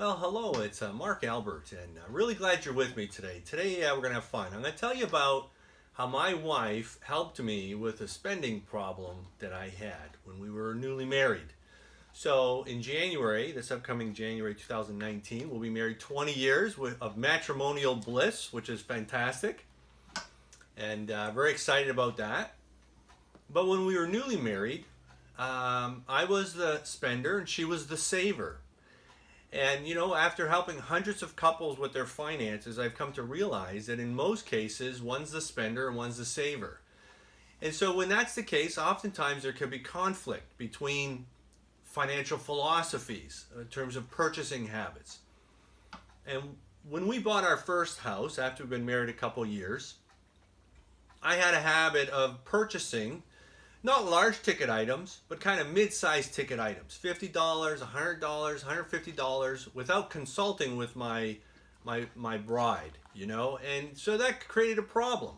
Well, hello, it's Mark Albert, and I'm really glad you're with me today. Today, we're going to have fun. I'm going to tell you about how my wife helped me with a spending problem that I had when we were newly married. So, in January, this upcoming January 2019, we'll be married 20 years of matrimonial bliss, which is fantastic, and very excited about that. But when we were newly married, I was the spender and she was the saver. And after helping hundreds of couples with their finances, I've come to realize that in most cases, one's the spender and one's the saver. And so when that's the case, oftentimes there can be conflict between financial philosophies in terms of purchasing habits. And when we bought our first house, after we've been married a couple years, I had a habit of purchasing not large ticket items, but kind of mid-sized ticket items, $50, $100, $150, without consulting with my bride, and so that created a problem.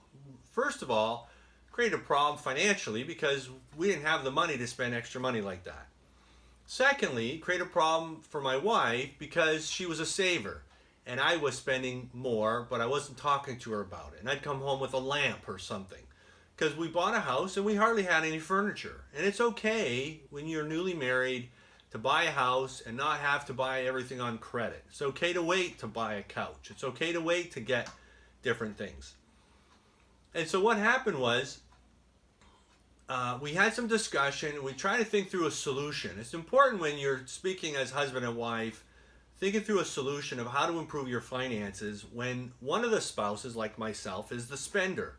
First of all, created a problem financially because we didn't have the money to spend extra money like that. Secondly, created a problem for my wife because she was a saver and I was spending more, but I wasn't talking to her about it. And I'd come home with a lamp or something, because we bought a house and we hardly had any furniture. And it's okay when you're newly married to buy a house and not have to buy everything on credit. It's okay to wait to buy a couch. It's okay to wait to get different things. And so what happened was we had some discussion. We tried to think through a solution. It's important when you're speaking as husband and wife, thinking through a solution of how to improve your finances when one of the spouses, like myself, is the spender.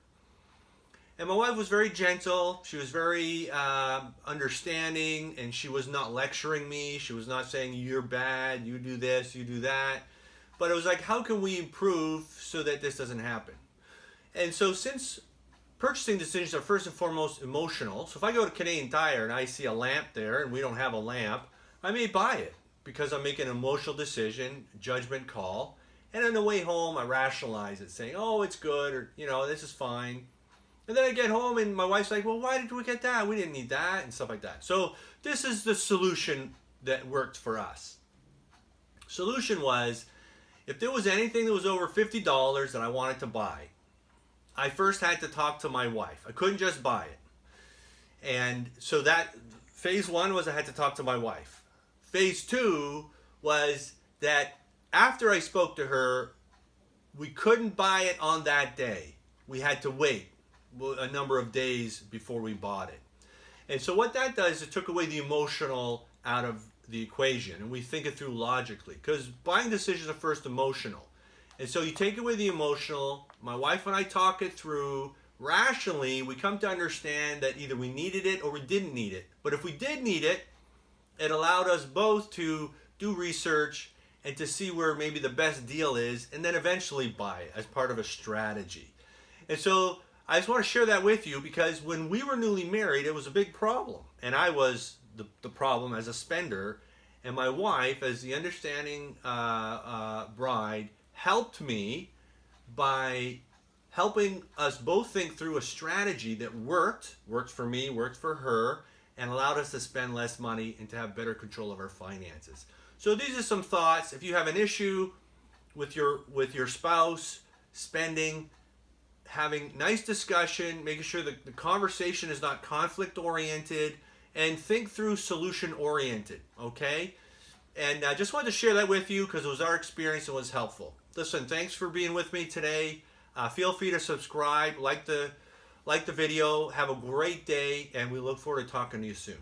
And my wife was very gentle. She was very understanding, and she was not lecturing me. She was not saying, you're bad, you do this, you do that. But it was like, how can we improve so that this doesn't happen? And so since purchasing decisions are first and foremost emotional, so if I go to Canadian Tire and I see a lamp there and we don't have a lamp, I may buy it because I'm making an emotional decision, judgment call. And on the way home, I rationalize it, saying, oh, it's good, or, this is fine. And then I get home and my wife's like, well, why did we get that? We didn't need that, and stuff like that. So this is the solution that worked for us. Solution was, if there was anything that was over $50 that I wanted to buy, I first had to talk to my wife. I couldn't just buy it. And so that phase one was I had to talk to my wife. Phase two was that after I spoke to her, we couldn't buy it on that day. We had to wait a number of days before we bought it. And so what that does is it took away the emotional out of the equation, and we think it through logically, because buying decisions are first emotional. And so you take away the emotional, my wife and I talk it through rationally. We come to understand that either we needed it or we didn't need it. But if we did need it, it allowed us both to do research and to see where maybe the best deal is, and then eventually buy it as part of a strategy. And so I just want to share that with you, because when we were newly married, it was a big problem. And I was the problem as a spender. And my wife, as the understanding bride, helped me by helping us both think through a strategy that worked for me, worked for her, and allowed us to spend less money and to have better control of our finances. So these are some thoughts. If you have an issue with your spouse, spending, having nice discussion, making sure that the conversation is not conflict oriented, and think through solution oriented, okay? And I just wanted to share that with you because it was our experience and was helpful. Listen, thanks for being with me today. Feel free to subscribe, like the video. Have a great day, and we look forward to talking to you soon.